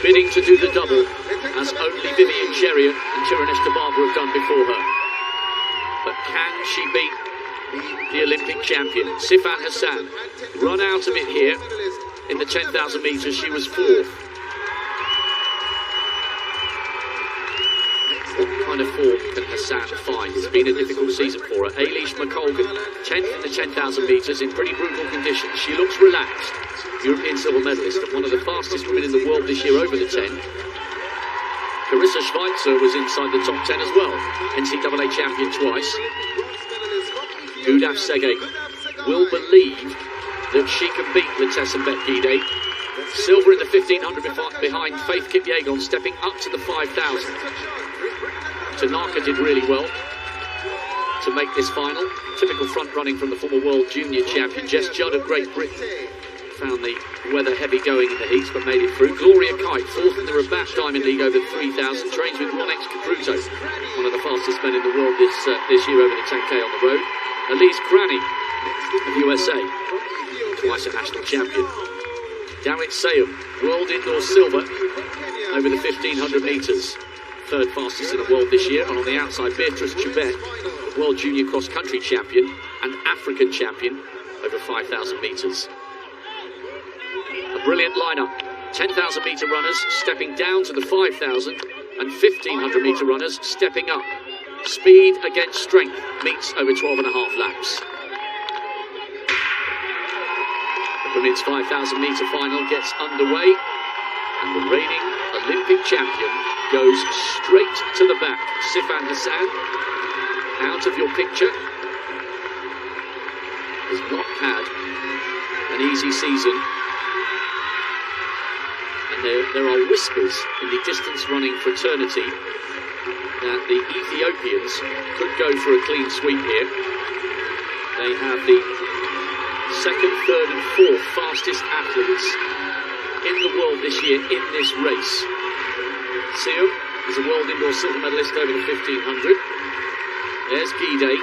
bidding to do the double, as only Vivian Cheriot and Tirunesh Dibaba have done before her. But can she beat the Olympic champion? Sifan Hassan run out of it here in the 10,000 metres. She was fourth. What kind of form can Hassan find? It's been a difficult season for her. Eilish McColgan, 10th in the 10,000 metres in pretty brutal conditions. She looks relaxed. European silver medalist and one of the fastest women in the world this year over the 10. Carissa Schweitzer was inside the top 10 as well. NCAA champion twice. Gudaf Sege will believe that she can beat Eltesenbet Gidey. Silver in the 1500 behind Faith Kipyegon, stepping up to the 5,000. Tanaka did really well to make this final. Typical front running from the former world junior champion Jess Judd of Great Britain. Found the weather heavy going in the heats but made it through. Gloria Kite, fourth in the Rabat Diamond League over 3,000. Trains with Ronex Capruto, one of the fastest men in the world this year over the 10K on the road. Elise Cranny of USA, twice a national champion. Dawit Sayum, world indoor silver over the 1,500 metres. Third fastest in the world this year. And on the outside, Beatrice Chubet, world junior cross-country champion and African champion over 5,000 metres. A brilliant lineup. 10,000 metre runners stepping down to the 5,000 and 1,500 metre runners stepping up. Speed against strength meets over 12.5 laps. The women's 5,000 metre final gets underway and the reigning Olympic champion goes straight to the back. Sifan Hassan, out of your picture, has not had an easy season. And there are whispers in the distance running fraternity that the Ethiopians could go for a clean sweep here. They have the second, third and fourth fastest athletes in the world this year in this race. Seum is a world indoor silver medalist over the 1,500. There's Gidey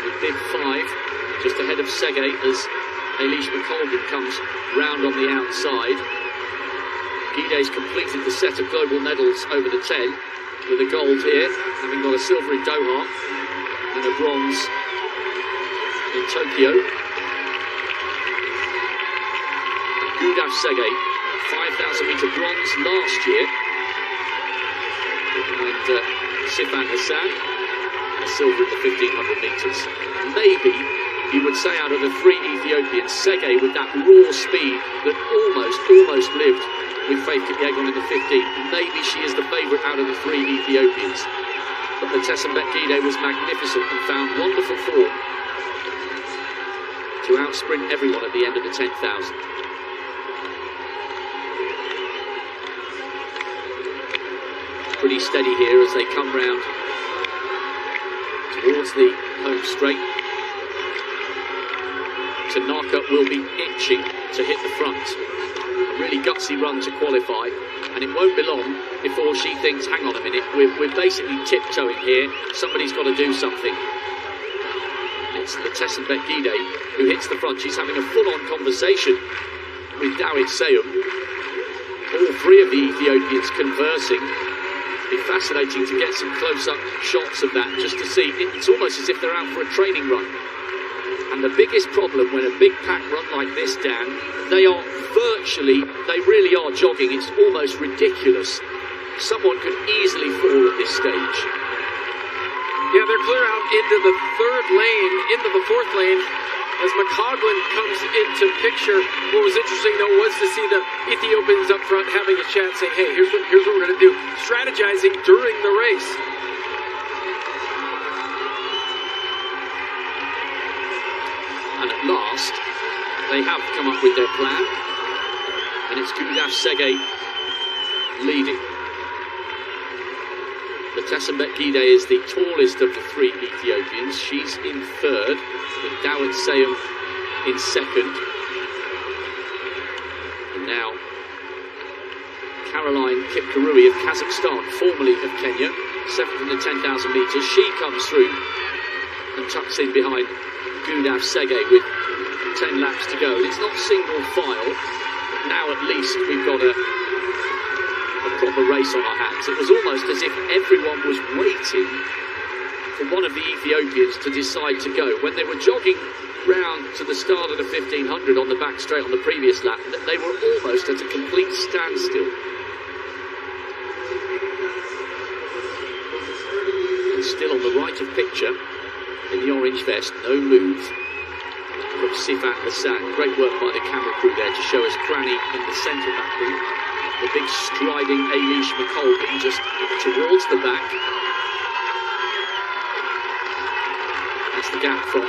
with bib 5, just ahead of Sege as Eilish McColgan comes round on the outside. Gidey's completed the set of global medals over the 10 with a gold here, having got a silver in Doha and a bronze in Tokyo. Gudaf Sege, 5,000 metre bronze last year. And Sifan Hassan, a silver in the 1,500 metres. Maybe you would say out of the three Ethiopians, Sege with that raw speed that almost lived with Faith Kipyegon in the 15. Maybe she is the favourite out of the three Ethiopians. But Eltesenbet Gidey was magnificent and found wonderful form to outsprint everyone at the end of the 10,000. Pretty steady here as they come round towards the home straight. Tanaka will be itching to hit the front. A really gutsy run to qualify, and it won't be long before she thinks, hang on a minute, we're basically tiptoeing here, somebody's got to do something. It's Eltesenbet Gidey who hits the front. She's having a full-on conversation with Dawit Sayum. All three of the Ethiopians conversing. It'd be fascinating to get some close-up shots of that, just to see. It's almost as if they're out for a training run. And the biggest problem when a big pack run like this, Dan, they really are jogging. It's almost ridiculous. Someone could easily fall at this stage. Yeah, they're clear out into the third lane, into the fourth lane, as McColgan comes into picture. What was interesting, though, was to see the Ethiopians up front having a chat, saying, hey, here's what we're going to do. Strategizing during the race. And at last, they have come up with their plan. And it's Gudaf Sege leading. Eltesenbet Gidey is the tallest of the three Ethiopians. She's in third, with Dawit Sayum in second. And now, Caroline Kipkurui of Kazakhstan, formerly of Kenya, seventh in the 10,000 metres. She comes through and tucks in behind Gudaf Sege with 10 laps to go. And it's not single file, but now at least we've got a proper race on our hands. It was almost as if everyone was waiting for one of the Ethiopians to decide to go. When they were jogging round to the start of the 1500 on the back straight on the previous lap, they were almost at a complete standstill. And still on the right of picture, in the orange vest, no move from Sifan Hassan. Great work by the camera crew there to show us Cranny in the centre of that group. The big striding Eilish McColgan just towards the back. That's the gap from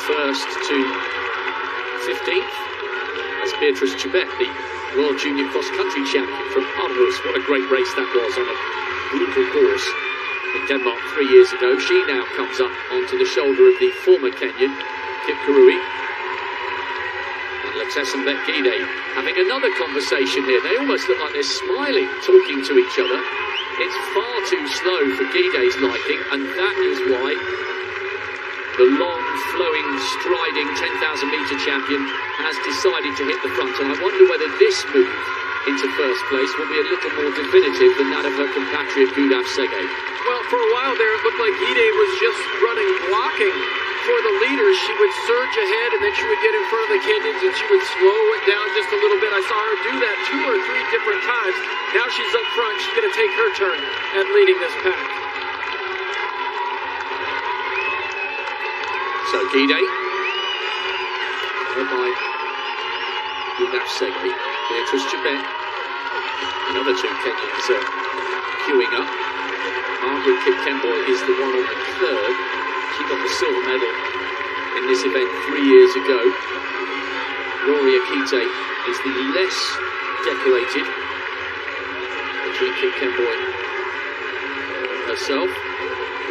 first to 15th. That's Beatrice Chebet, the World Junior Cross Country Champion from Aarhus. What a great race that was on a brutal course in Denmark 3 years ago. She now comes up onto the shoulder of the former Kenyan, Kip Kurui. And Eltesenbet Gidey having another conversation here. They almost look like they're smiling, talking to each other. It's far too slow for Gidey's liking, and that is why the long, flowing, striding 10,000-metre champion has decided to hit the front. And I wonder whether this move into first place will be a little more definitive than that of her compatriot Gudaf Sege. Well, for a while there, it looked like Gidey was just running, blocking for the leaders. She would surge ahead, and then she would get in front of the Kenyans, and she would slow it down just a little bit. I saw her do that 2 or 3 different times. Now she's up front. She's going to take her turn at leading this pack. So Gidey, led by Gudaf Sege, Beatrice Chebet, another 2 Kenyans queuing up. Margaret Kipkemboi is the one on the third. She got the silver medal in this event 3 years ago. Rory Akite is the less decorated between Kipkemboi and herself.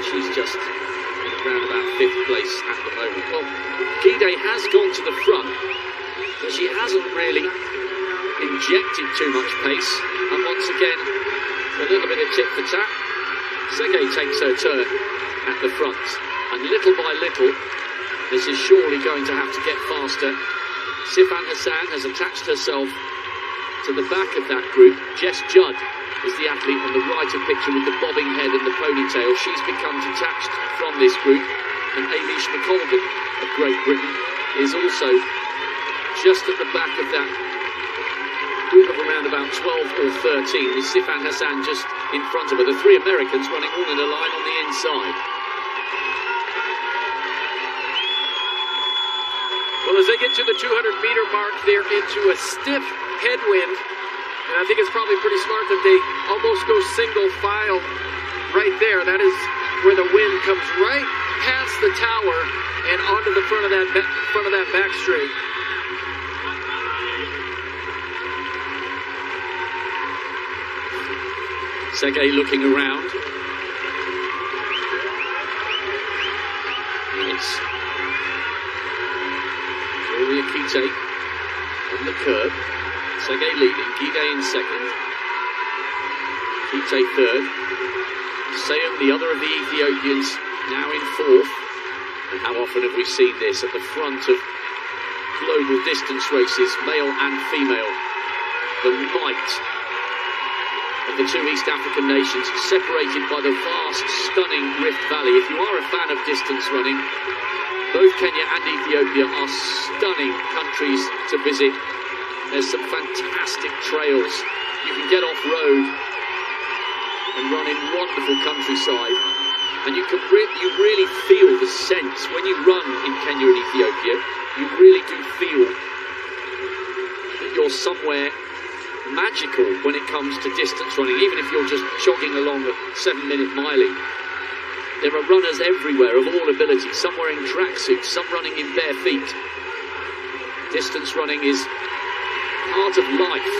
She's just in around about 5th place at the moment. Well, Gidey has gone to the front, but she hasn't really injected too much pace. And once again, a little bit of tit for tat. Sege takes her turn at the front, and little by little, this is surely going to have to get faster. Sifan Hassan has attached herself to the back of that group. Jess Judd is the athlete on the right of picture with the bobbing head and the ponytail. She's become detached from this group, and Eilish McColgan of Great Britain is also just at the back of that group of around about 12 or 13, with Sifan Hassan just in front of her. The 3 Americans running all in a line on the inside. Well, as they get to the 200-meter mark, they're into a stiff headwind. And I think it's probably pretty smart that they almost go single file right there. That is where the wind comes right past the tower and onto the front of that back straight. Sege looking around. It's Rory Akite on the curb. Sege leading, Gidey in second. Akite third. Seum, the other of the Ethiopians, now in 4th. And how often have we seen this at the front of global distance races, male and female? The might of the 2 East African nations, separated by the vast, stunning Rift Valley. If you are a fan of distance running, both Kenya and Ethiopia are stunning countries to visit. There's some fantastic trails. You can get off-road and run in wonderful countryside. And you really feel the sense when you run in Kenya and Ethiopia. You really do feel that you're somewhere magical when it comes to distance running, even if you're just jogging along a 7-minute miling. There are runners everywhere of all abilities, some wearing tracksuits, some running in bare feet. Distance running is part of life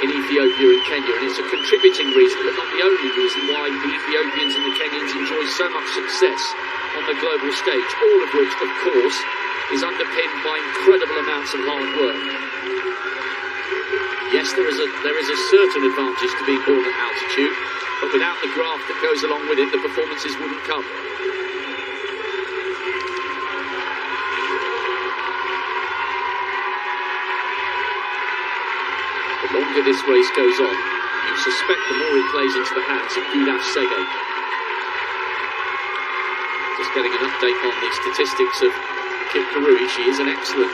in Ethiopia and Kenya, and it's a contributing reason, but not the only reason, why the Ethiopians and the Kenyans enjoy so much success on the global stage, all of which, of course, is underpinned by incredible amounts of hard work. Yes, there is a certain advantage to being born at altitude, but without the graft that goes along with it, the performances wouldn't come. The longer this race goes on, you suspect the more it plays into the hands of Gidey. Just getting an update on the statistics of Kipkurui. She is an excellent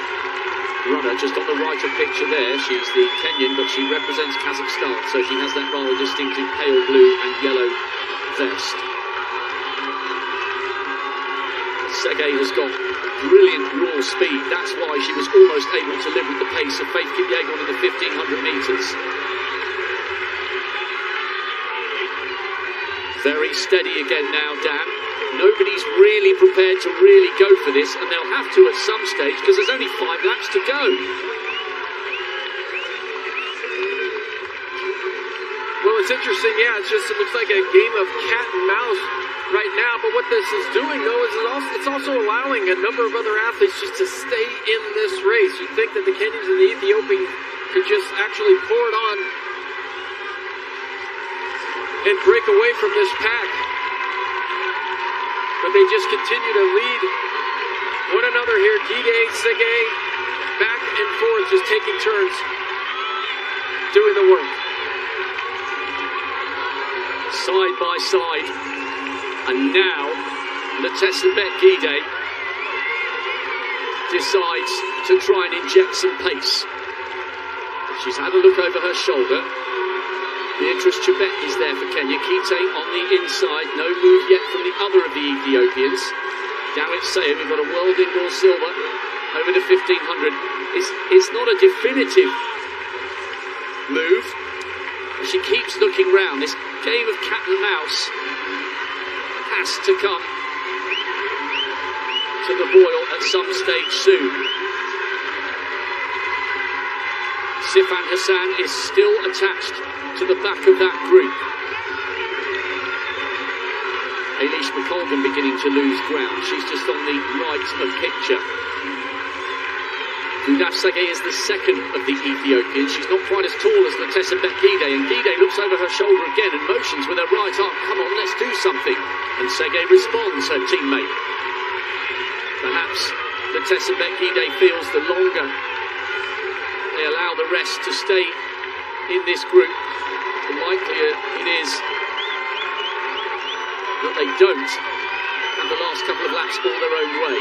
runner, just on the right of picture there. She's the Kenyan, but she represents Kazakhstan, so she has that rather distinctive pale blue and yellow vest. Sergei has got brilliant raw speed. That's why she was almost able to live with the pace of Faith Kipyegon in the 1500 metres. Very steady again now, Dan. Nobody's really prepared to really go for this, and they'll have to at some stage because there's only 5 laps to go. Well, it's interesting, yeah, it looks like a game of cat and mouse right now, but what this is doing, though, is it's also allowing a number of other athletes just to stay in this race. You'd think that the Kenyans and the Ethiopians could just actually pour it on and break away from this pack. But they just continue to lead one another here. Gidey, Sergei, back and forth, just taking turns doing the work. Side by side. And now, Eltesenbet Gidey decides to try and inject some pace. She's had a look over her shoulder. Beatrice Chebet is there for Kenya. Kite on the inside. No move yet from the other of the Ethiopians. Dawit Seyo, we've got a world indoor silver over the 1500. It's not a definitive move. She keeps looking round. This game of cat and mouse has to come to the boil at some stage soon. Sifan Hassan is still attached to the back of that group. Eilish McColgan beginning to lose ground. She's just on the right of picture. Gidey is the second of the Ethiopians. She's not quite as tall as Eltesenbet Gidey, and Gidey looks over her shoulder again and motions with her right arm. Come on, let's do something. And Sergei responds, her teammate. Perhaps Eltesenbet Gidey feels the longer they allow the rest to stay in this group, the likelier it is that they don't have the last couple of laps all their own way.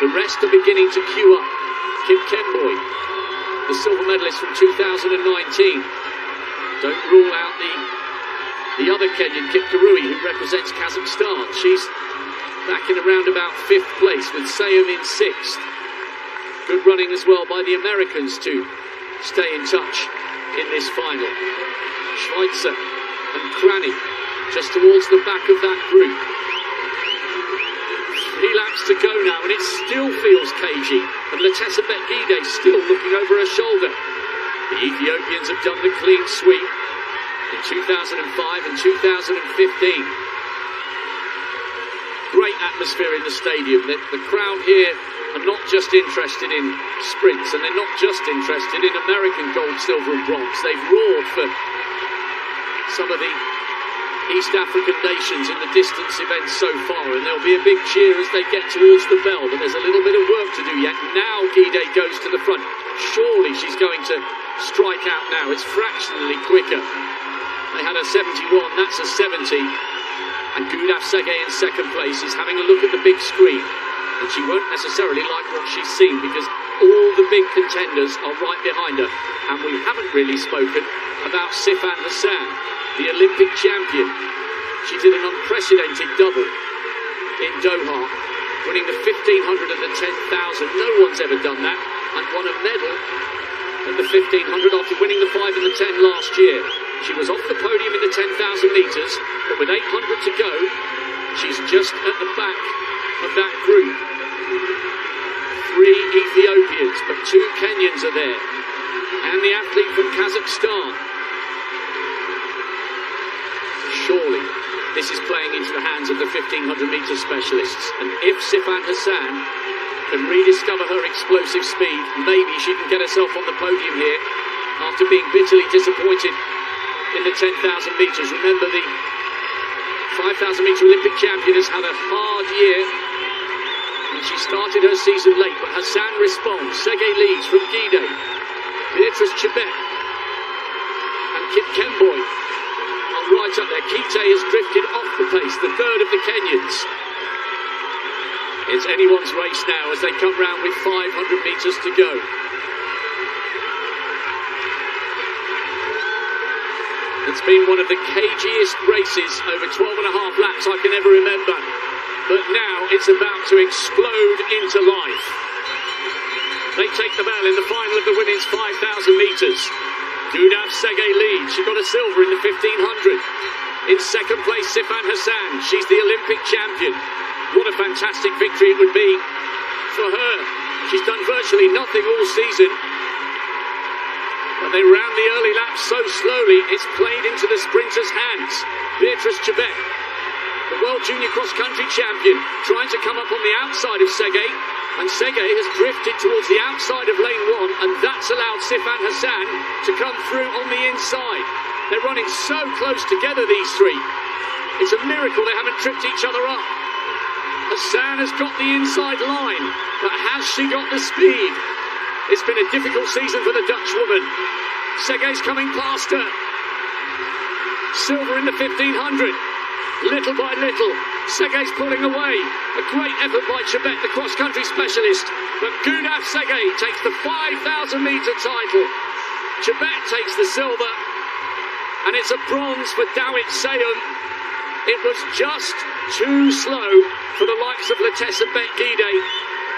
The rest are beginning to queue up. Kim Kemboy, the silver medalist from 2019. Don't rule out the other Kenyan, Kipkurui, who represents Kazakhstan. She's back in around about 5th place with Seyo in 6th. Good running as well by the Americans to stay in touch in this final. Schweitzer and Cranny just towards the back of that group. 3 laps to go now, and it still feels cagey. And Eltesenbet Gidey still looking over her shoulder. The Ethiopians have done the clean sweep in 2005 and 2015. Great atmosphere in the stadium. The crowd here are not just interested in sprints, and they're not just interested in American gold, silver and bronze. They've roared for some of the East African nations in the distance events so far, and there'll be a big cheer as they get towards the bell, but there's a little bit of work to do yet. Now Gidey goes to the front. Surely she's going to strike out now. It's fractionally quicker. They had a 71, that's a 70. And Gidey in second place is having a look at the big screen. And she won't necessarily like what she's seen, because all the big contenders are right behind her. And we haven't really spoken about Sifan Hassan, the Olympic champion. She did an unprecedented double in Doha, winning the 1500 and the 10,000. No one's ever done that, and won a medal at the 1500 after winning the 5 and the 10 last year. She was off the podium in the 10,000 metres, but with 800 to go, she's just at the back of that group. 3 Ethiopians, but 2 Kenyans are there, and the athlete from Kazakhstan. Surely this is playing into the hands of the 1500-metre specialists, and if Sifan Hassan can rediscover her explosive speed, maybe she can get herself on the podium here after being bitterly disappointed in the 10,000 metres. Remember, the 5,000-metre Olympic champion has had a hard year, and she started her season late, but Hassan responds. Sergei leads from Gidey, Beatrice Chebet and Kim Kemboy. right up there. Gidey has drifted off the pace, the third of the Kenyans. It's anyone's race now as they come round with 500 metres to go. It's been one of the cagiest races over 12 and a half laps I can ever remember. But now it's about to explode into life. They take the bell in the final of the women's 5,000 metres. Gidey leads. She got a silver in the 1,500. In second place, Sifan Hassan. She's the Olympic champion. What a fantastic victory it would be for her. She's done virtually nothing all season. But they round the early laps so slowly, it's played into the sprinters' hands. Beatrice Chebet, the World Junior Cross Country champion, trying to come up on the outside of Segei. And Segei has drifted towards the outside of lane 1, and that's allowed Sifan Hassan to come through on the inside. They're running so close together, these three. It's a miracle they haven't tripped each other up. Hassan has got the inside line, but has she got the speed? It's been a difficult season for the Dutch woman. Segei's coming past her. Silver in the 1,500. Little by little, Segei's pulling away. A great effort by Chebet, the cross-country specialist. But Gidey takes the 5,000 metre title. Chebet takes the silver. And it's a bronze for Dawit Sayum. It was just too slow for the likes of Eltesenbet Gidey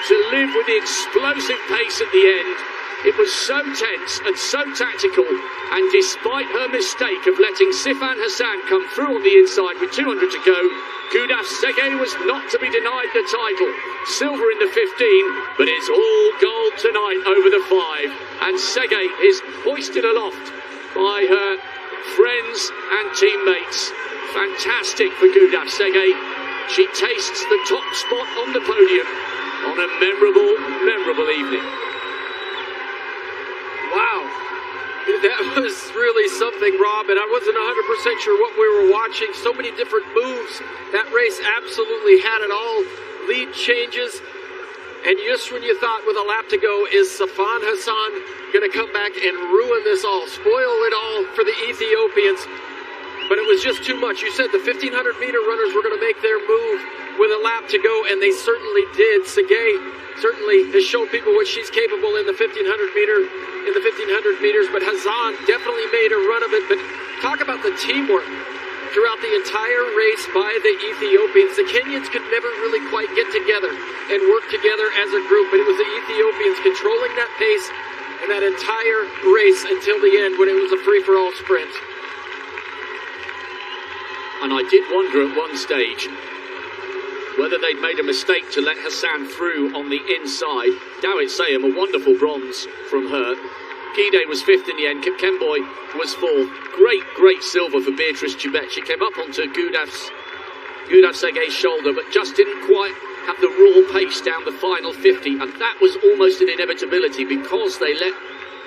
to live with the explosive pace at the end. It was so tense and so tactical, and despite her mistake of letting Sifan Hassan come through on the inside with 200 to go, Gidey was not to be denied the title. Silver in the 15, but it's all gold tonight over the 5, and Segei is hoisted aloft by her friends and teammates. Fantastic for Gidey. She tastes the top spot on the podium on a memorable evening. Wow, that was really something, Rob, and I wasn't 100% sure what we were watching. So many different moves. That race absolutely had it all. Lead changes, and just when you thought with a lap to go, is Sifan Hassan going to come back and ruin this all, spoil it all for the Ethiopians? But it was just too much. You said the 1,500-meter runners were going to make their move with a lap to go, and they certainly did. Segei certainly has shown people what she's capable in the 1,500 meters, but Hassan definitely made a run of it. But talk about the teamwork throughout the entire race by the Ethiopians. The Kenyans could never really quite get together and work together as a group, but it was the Ethiopians controlling that pace and that entire race until the end when it was a free-for-all sprint. And I did wonder at one stage whether they'd made a mistake to let Hassan through on the inside. Dawit Sayum, a wonderful bronze from her. Gidey was 5th in the end. Kipkemboi was 4th. Great silver for Beatrice Chebet. She came up onto Gidey Segei's shoulder, but just didn't quite have the raw pace down the final 50. And that was almost an inevitability because they let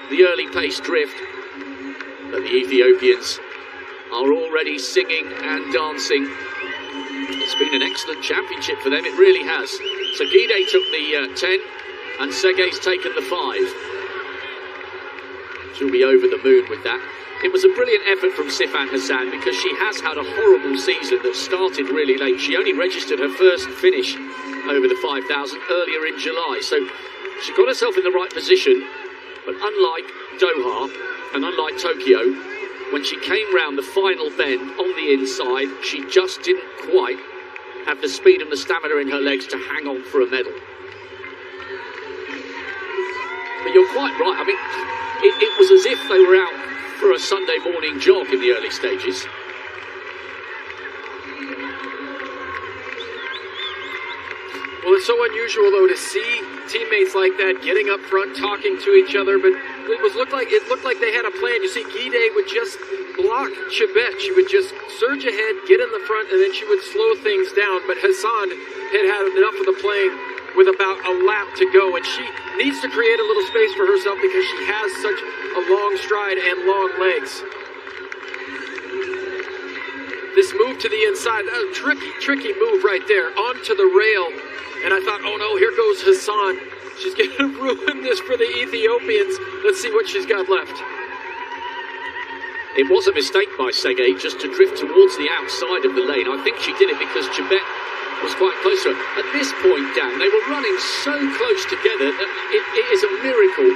the early pace drift. But the Ethiopians are already singing and dancing. It's been an excellent championship for them, it really has. So Gidey took the 10 and Segei's taken the 5. She'll be over the moon with that. It was a brilliant effort from Sifan Hassan because she has had a horrible season that started really late. She only registered her first finish over the 5,000 earlier in July. So she got herself in the right position, but unlike Doha and unlike Tokyo, when she came round the final bend on the inside, she just didn't quite have the speed and the stamina in her legs to hang on for a medal. But you're quite right. I mean, it was as if they were out for a Sunday morning jog in the early stages. Well, it's so unusual, though, to see teammates like that getting up front, talking to each other, but it looked like they had a plan. You see, Gidey would just block Chebet. She would just surge ahead, get in the front, and then she would slow things down. But Hassan had had enough of the playing with about a lap to go, and she needs to create a little space for herself because she has such a long stride and long legs. This move to the inside, a tricky move right there, onto the rail. And I thought, oh no, here goes Hassan. She's going to ruin this for the Ethiopians. Let's see what she's got left. It was a mistake by Segay just to drift towards the outside of the lane. I think she did it because Chebet was quite close to her. At this point, Dan, they were running so close together that it is a miracle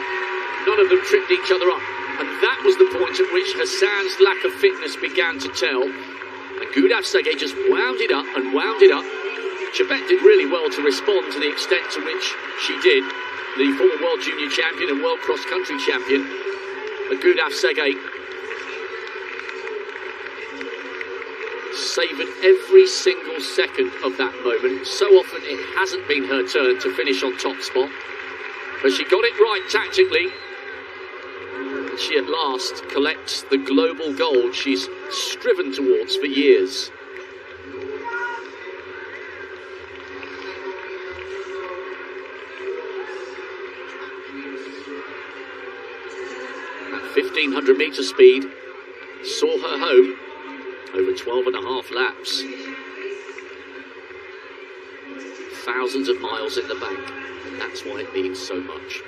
none of them tripped each other up. And that was the point at which Hassan's lack of fitness began to tell. And Gidey Segay just wound it up and wound it up. Chebet did really well to respond to the extent to which she did. The former world junior champion and world cross-country champion. But Gidey Segay savoured every single second of that moment. So often it hasn't been her turn to finish on top spot, but she got it right tactically. And she at last collects the global gold she's striven towards for years. At 1500 metre speed, saw her home over 12.5 laps. Thousands of miles in the bank. That's why it means so much.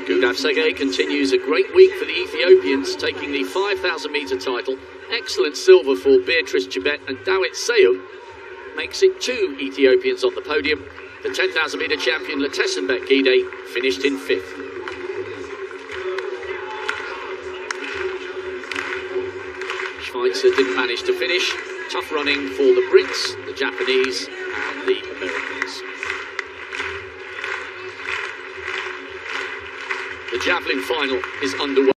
Gidey Segay continues a great week for the Ethiopians, taking the 5,000 metre title. Excellent silver for Beatrice Chebet, and Dawit Seyum makes it 2 Ethiopians on the podium. The 10,000 metre champion Eltesenbet Gidey finished in 5th. Schweitzer didn't manage to finish. Tough running for the Brits, the Japanese and the Americans. The javelin final is underway.